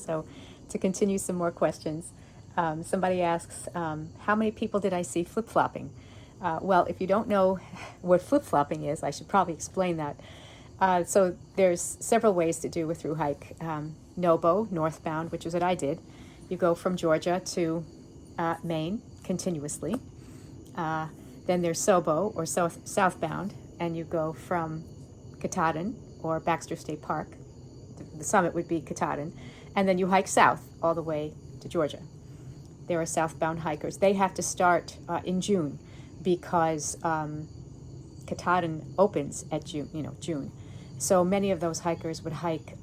So to continue some more questions, somebody asks, how many people did I see flip-flopping? Well, if you don't know what flip-flopping is, I should probably explain that. So there's several ways to do a through hike. Nobo, northbound, which is what I did. You go from Georgia to Maine continuously. Then there's Sobo, or southbound, and you go from Katahdin, or Baxter State Park. The summit would be Katahdin. And then you hike south all the way to Georgia. There are Southbound Hikers. They have to start in June because Katahdin opens at June. So many of those hikers would hike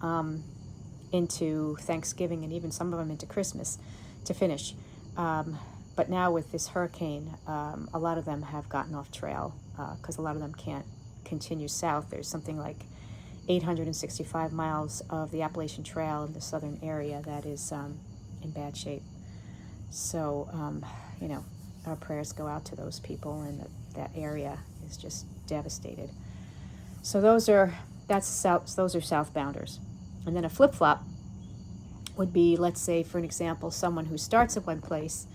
into Thanksgiving and even some of them into Christmas to finish. But now with this hurricane, a lot of them have gotten off trail because a lot of them can't continue south. There's something like 865 miles of the Appalachian Trail in the southern area that is in bad shape. So, our prayers go out to those people, and that area is just devastated. So those are southbounders. And then a flip-flop would be, let's say, for an example, someone who starts at one place,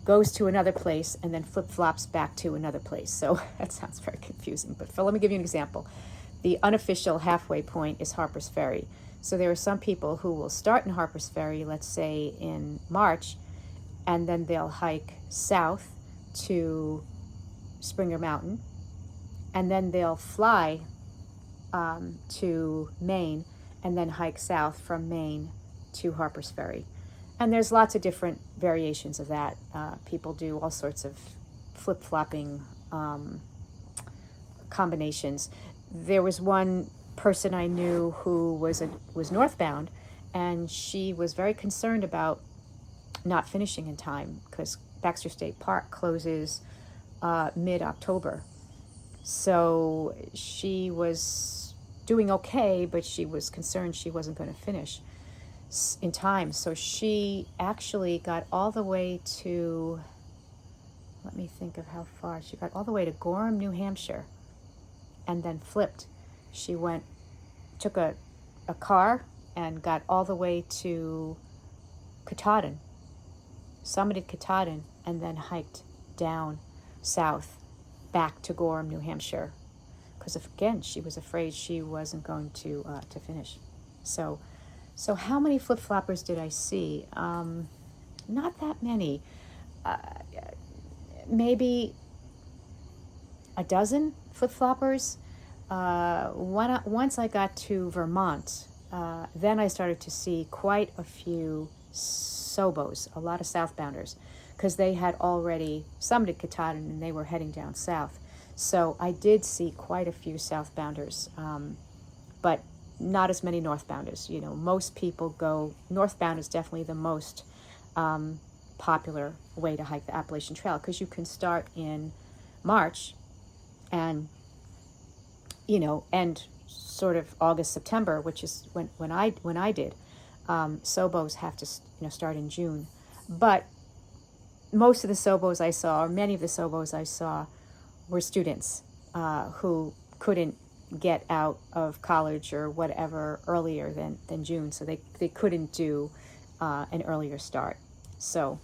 goes to another place, and then flip-flops back to another place. So that sounds very confusing, but let me give you an example. The unofficial halfway point is Harper's Ferry. So there are some people who will start in Harper's Ferry, let's say in March, and then they'll hike south to Springer Mountain, and then they'll fly to Maine, and then hike south from Maine to Harper's Ferry. And there's lots of different variations of that. People do all sorts of flip-flopping combinations. There was one person I knew who was northbound, and she was very concerned about not finishing in time because Baxter State Park closes mid-October. So she was doing okay, but she was concerned she wasn't going to finish in time. So she actually got all the way to, let me think of how far. She got all the way to Gorham, New Hampshire, and then flipped. She took a car and got all the way to Katahdin, summited Katahdin, and then hiked down south back to Gorham, New Hampshire, because again she was afraid she wasn't going to finish. So how many flip-floppers did I see? Not that many. Maybe a dozen flip-floppers. Once I got to Vermont, then I started to see quite a few Sobos, a lot of southbounders, because they had already summited Katahdin and they were heading down south. So I did see quite a few southbounders, but not as many northbounders. Most people go, northbound is definitely the most popular way to hike the Appalachian Trail, because you can start in March and end sort of August, September, which is when I did. Sobos have to start in June, but most of the Sobos I saw, or many of the Sobos I saw, were students who couldn't get out of college or whatever earlier than June, so they couldn't do an earlier start. So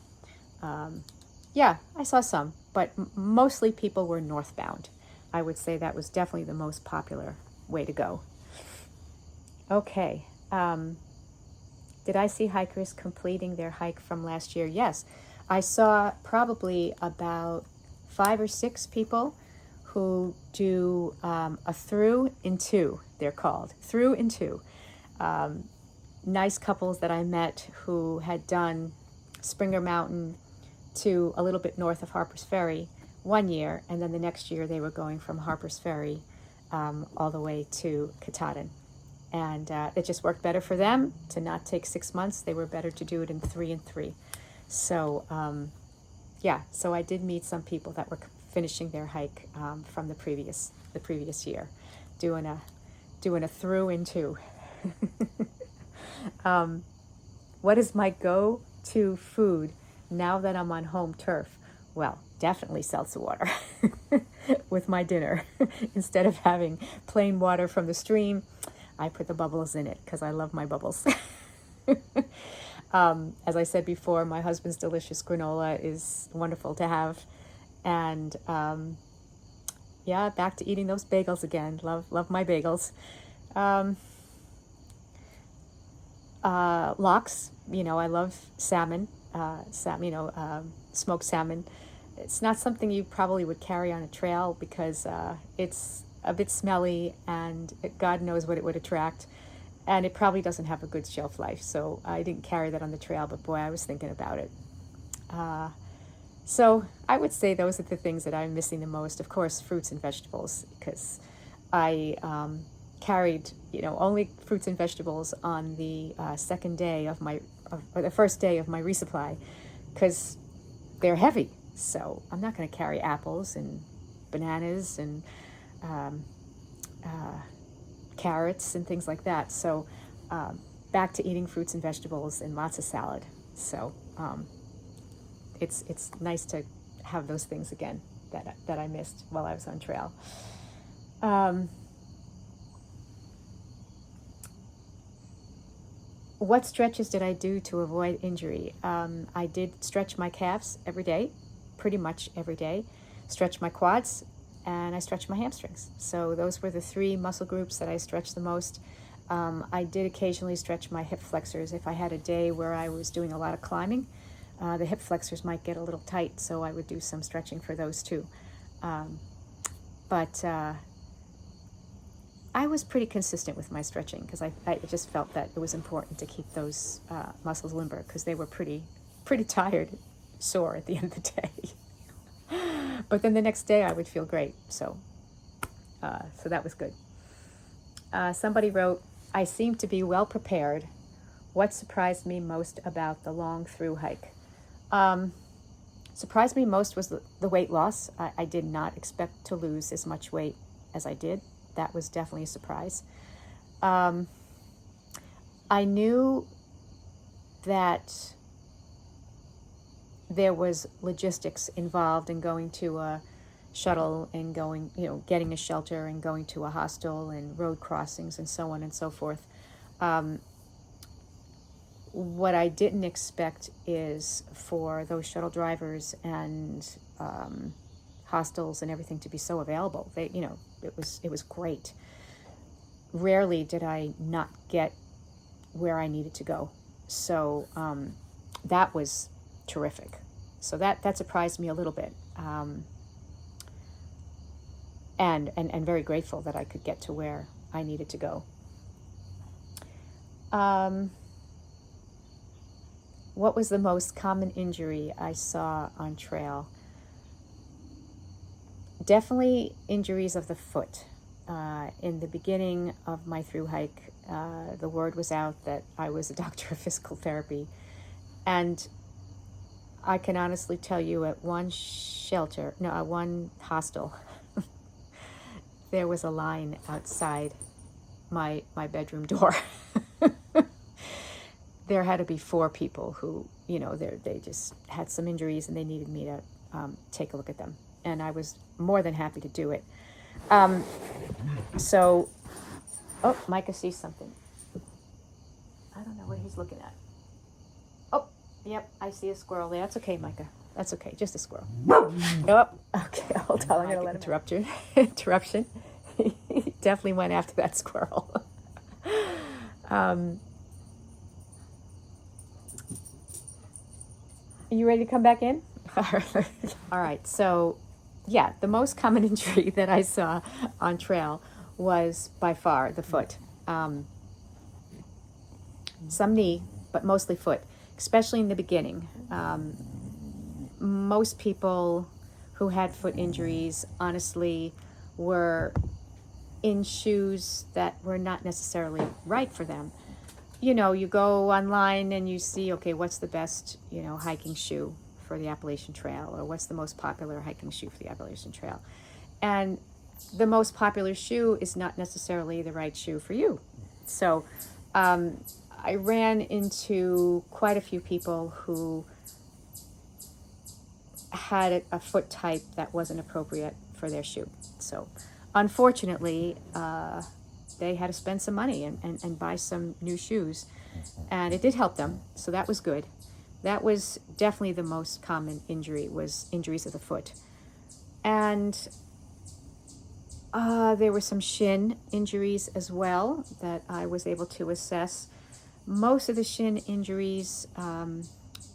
yeah, I saw some, but mostly people were northbound. I would say that was definitely the most popular way to go. Okay, did I see hikers completing their hike from last year? Yes, I saw probably about 5 or 6 people who do a through in two, they're called, through in two. Nice couples that I met who had done Springer Mountain to a little bit north of Harper's Ferry one year, and then the next year they were going from Harper's Ferry all the way to Katahdin. And it just worked better for them to not take 6 months. They were better to do it in 3 and 3. So so I did meet some people that were finishing their hike from the previous year, doing a through in 2. What is my go-to food now that I'm on home turf? Well, definitely seltzer water with my dinner. Instead of having plain water from the stream, I put the bubbles in it because I love my bubbles. As I said before, my husband's delicious granola is wonderful to have. And yeah, back to eating those bagels again. Love my bagels. Lox, I love salmon. Smoked salmon. It's not something you probably would carry on a trail because it's a bit smelly and God knows what it would attract. And it probably doesn't have a good shelf life. So I didn't carry that on the trail, but boy, I was thinking about it. So I would say those are the things that I'm missing the most. Of course, fruits and vegetables, because I carried, only fruits and vegetables on the second day of or the first day of my resupply, because they're heavy. So I'm not going to carry apples and bananas and carrots and things like that. So back to eating fruits and vegetables and lots of salad. So it's nice to have those things again that I missed while I was on trail. What stretches did I do to avoid injury? I did stretch my calves every day, pretty much every day, stretch my quads, and I stretched my hamstrings. So those were the three muscle groups that I stretched the most. I did occasionally stretch my hip flexors. If I had a day where I was doing a lot of climbing, the hip flexors might get a little tight, so I would do some stretching for those too. But I was pretty consistent with my stretching because I just felt that it was important to keep those muscles limber because they were pretty tired, sore at the end of the day. But then the next day I would feel great, so that was good. Somebody wrote, I seem to be well prepared. What surprised me most about the long through hike? Surprised me most was the weight loss. I did not expect to lose as much weight as I did. That was definitely a surprise. I knew that there was logistics involved in going to a shuttle and going, getting a shelter and going to a hostel and road crossings and so on and so forth. What I didn't expect is for those shuttle drivers and hostels and everything to be so available. It was great. Rarely did I not get where I needed to go. So that was terrific. So that surprised me a little bit. And very grateful that I could get to where I needed to go. What was the most common injury I saw on trail? Definitely injuries of the foot. In the beginning of my through hike, the word was out that I was a doctor of physical therapy. And I can honestly tell you at one hostel, there was a line outside my bedroom door. There had to be 4 people who, they just had some injuries and they needed me to take a look at them. And I was more than happy to do it. Micah sees something. I don't know what he's looking at. Oh, yep, I see a squirrel there. That's okay, Micah. That's okay, just a squirrel. Oh, okay, hold on. I'm going to let him interruption. He definitely went after that squirrel. You ready to come back in? All right. So, yeah, the most common injury that I saw on trail was by far the foot. Some knee, but mostly foot, especially in the beginning. Most people who had foot injuries, honestly, were in shoes that were not necessarily right for them. You go online and you see, okay, what's the best, hiking shoe for the Appalachian Trail, or what's the most popular hiking shoe for the Appalachian Trail. And the most popular shoe is not necessarily the right shoe for you. So I ran into quite a few people who had a foot type that wasn't appropriate for their shoe. So unfortunately, they had to spend some money and buy some new shoes. And it did help them, so that was good. That was definitely the most common injury, was injuries of the foot. And there were some shin injuries as well that I was able to assess. Most of the shin injuries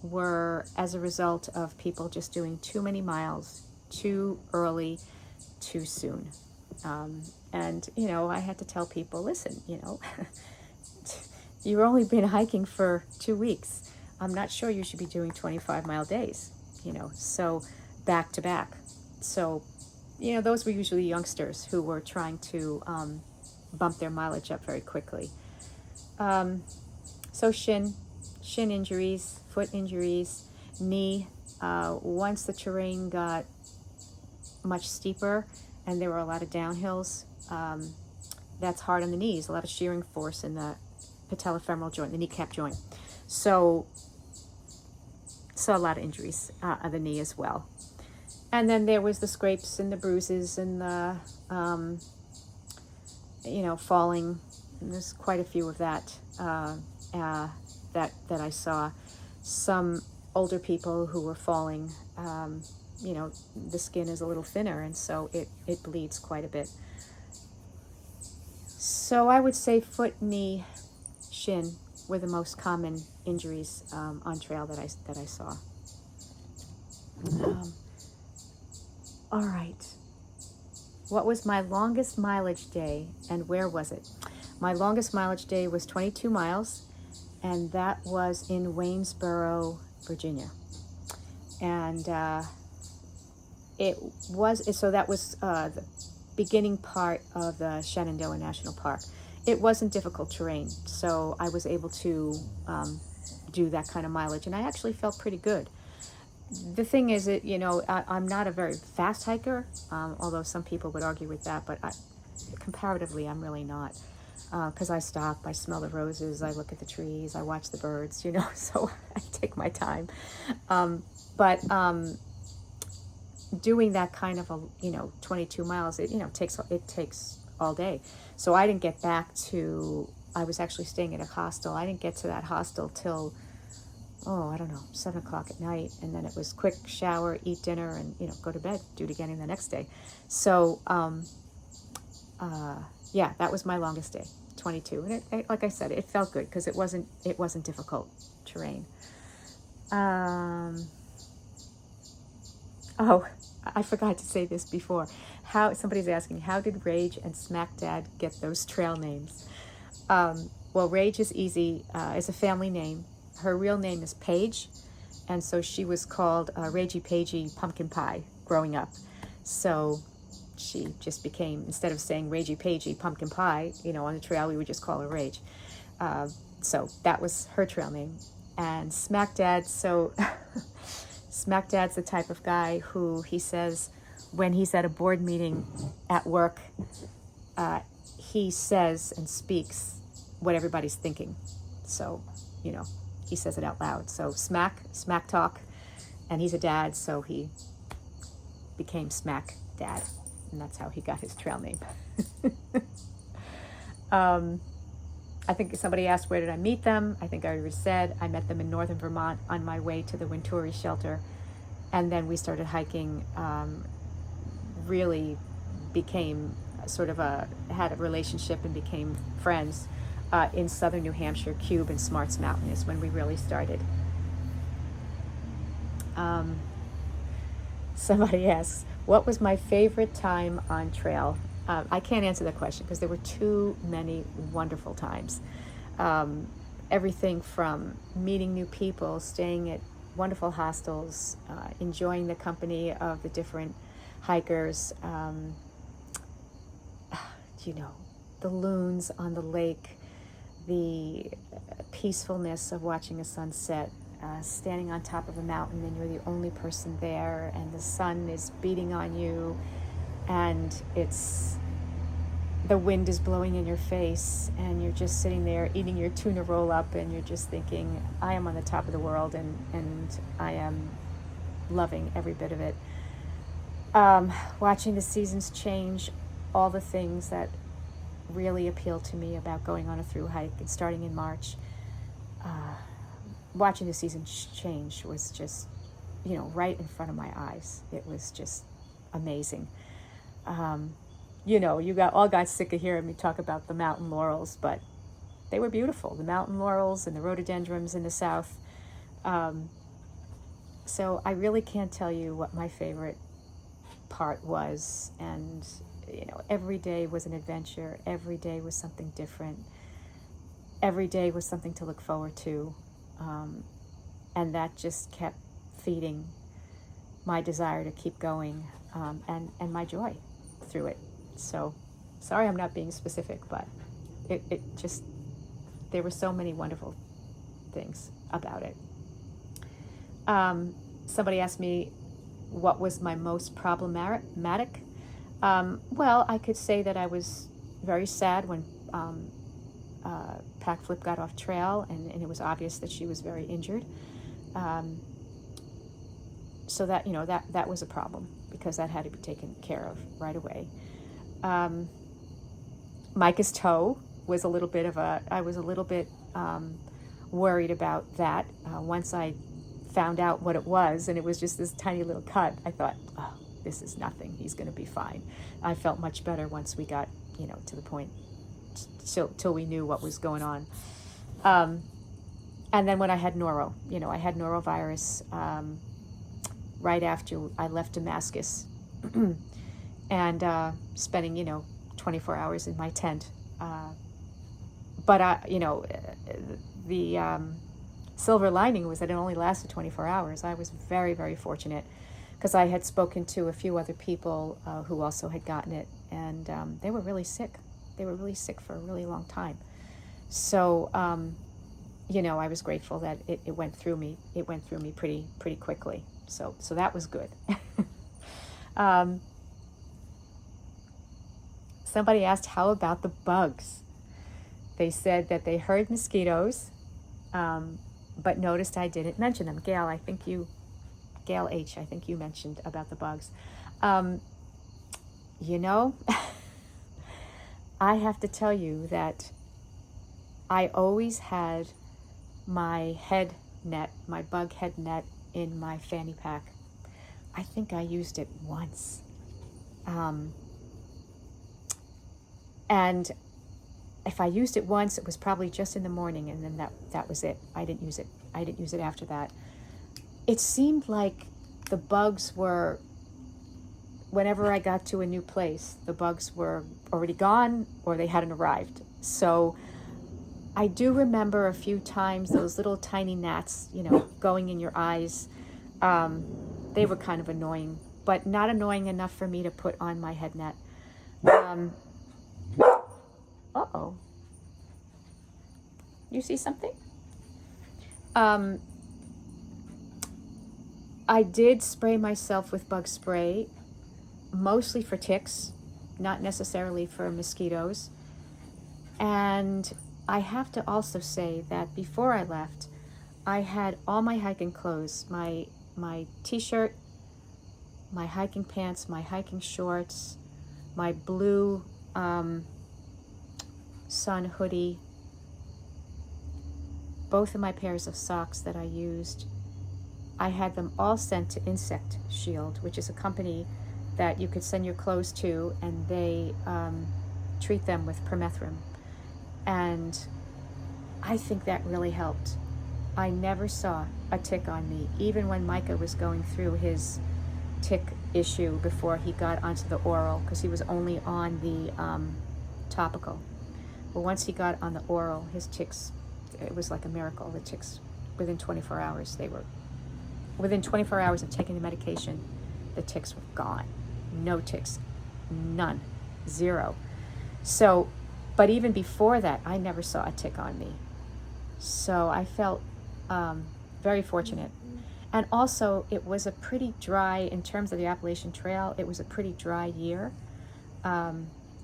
were as a result of people just doing too many miles, too early, too soon. And, I had to tell people, listen, you've only been hiking for 2 weeks. I'm not sure you should be doing 25-mile days, so back to back. So, those were usually youngsters who were trying to bump their mileage up very quickly. So shin injuries, foot injuries, knee. Once the terrain got much steeper and there were a lot of downhills, that's hard on the knees, a lot of shearing force in the patellofemoral joint, the kneecap joint. So a lot of injuries of the knee as well. And then there was the scrapes and the bruises and the, falling. And there's quite a few of that that I saw. Some older people who were falling, the skin is a little thinner, and so it bleeds quite a bit. So I would say foot, knee, shin were the most common injuries on trail that I saw. All right. What was my longest mileage day, and where was it? My longest mileage day was 22 miles, and that was in Waynesboro, Virginia. And that was the beginning part of the Shenandoah National Park. It wasn't difficult terrain, so I was able to do that kind of mileage, and I actually felt pretty good. The thing is, I'm not a very fast hiker, although some people would argue with that, but comparatively, I'm really not. Because I stop, I smell the roses, I look at the trees, I watch the birds, so I take my time. But doing that kind of 22 miles, it takes all day. So I didn't get back to, I was actually staying at a hostel. I didn't get to that hostel till 7 o'clock at night, and then it was quick shower, eat dinner, and go to bed, do it again the next day. So that was my longest day, 22, and it, like I said, it felt good because it wasn't difficult terrain. I forgot to say this before. Somebody's asking, how did Rage and Smack Dad get those trail names? Well, Rage is easy. It's a family name. Her real name is Paige, and so she was called Ragey Pagey Pumpkin Pie growing up. So she just became, instead of saying Ragey Pagey Pumpkin Pie, on the trail, we would just call her Rage. So that was her trail name. And Smack Dad, Smack Dad's the type of guy who, he says, when he's at a board meeting at work, he says and speaks what everybody's thinking. So, he says it out loud. So smack talk, and he's a dad, so he became Smack Dad, and that's how he got his trail name. I think somebody asked, where did I meet them? I think I already said I met them in northern Vermont on my way to the Winturi shelter, and then we started hiking. Really became had a relationship and became friends. In southern New Hampshire, Cube and Smarts Mountain is when we really started. Somebody asks, what was my favorite time on trail? I can't answer that question because there were too many wonderful times. Everything from meeting new people, staying at wonderful hostels, enjoying the company of the different hikers, the loons on the lake, the peacefulness of watching a sunset, standing on top of a mountain and you're the only person there, and the sun is beating on you, and the wind is blowing in your face, and you're just sitting there eating your tuna roll up, and you're just thinking, I am on the top of the world, and I am loving every bit of it. Watching the seasons change, all the things that really appealed to me about going on a through hike and starting in March. Watching the season change was just, right in front of my eyes. It was just amazing. You all got sick of hearing me talk about the mountain laurels, but they were beautiful. The mountain laurels and the rhododendrons in the south. So I really can't tell you what my favorite part was. And, every day was an adventure. Every day was something different. Every day was something to look forward to. And that just kept feeding my desire to keep going, and my joy through it. So, sorry I'm not being specific, but it just, there were so many wonderful things about it. Somebody asked me what was my most problematic. Well, I could say that I was very sad when Pack Flip got off trail, and it was obvious that she was very injured. So that, that was a problem, because that had to be taken care of right away. Micah's toe was a little bit I was a little bit worried about that. Once I found out what it was, and it was just this tiny little cut, I thought, oh, this is nothing. He's going to be fine. I felt much better once we got, to the point, till we knew what was going on. And then when I had I had norovirus right after I left Damascus, and spending, 24 hours in my tent. But the silver lining was that it only lasted 24 hours. I was very, very fortunate, because I had spoken to a few other people who also had gotten it, and they were really sick. They were really sick for a really long time. So, I was grateful that it went through me. It went through me pretty quickly. So that was good. Somebody asked, how about the bugs? They said that they heard mosquitoes, but noticed I didn't mention them. Gail H., I think you mentioned about the bugs. I have to tell you that I always had my bug head net in my fanny pack. I think I used it once. And if I used it once, it was probably just in the morning, and then that was it. I didn't use it after that. It seemed like the bugs were, whenever I got to a new place, the bugs were already gone or they hadn't arrived. So I do remember a few times those little tiny gnats, going in your eyes. They were kind of annoying, but not annoying enough for me to put on my head net. Uh-oh. You see something? I did spray myself with bug spray, mostly for ticks, not necessarily for mosquitoes. And I have to also say that before I left, I had all my hiking clothes, my t-shirt, my hiking pants, my hiking shorts, my blue sun hoodie, both of my pairs of socks that I used. I had them all sent to Insect Shield, which is a company that you could send your clothes to, and they treat them with permethrin. And I think that really helped. I never saw a tick on me, even when Micah was going through his tick issue before he got onto the oral, because he was only on the topical. But once he got on the oral, his ticks, it was like a miracle. The ticks, within 24 hours, within 24 hours of taking the medication, the ticks were gone. No ticks, none, zero. So, but even before that, I never saw a tick on me. So I felt very fortunate. And also, it was a pretty dry, in terms of the Appalachian Trail, it was a pretty dry year.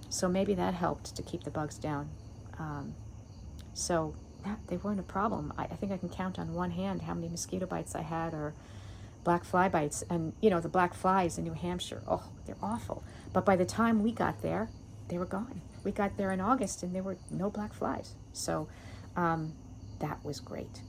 So maybe that helped to keep the bugs down. So they weren't a problem. I think I can count on one hand how many mosquito bites I had, or black fly bites. And, the black flies in New Hampshire, oh, they're awful. But by the time we got there, they were gone. we got there in August and there were no black flies. So that was great.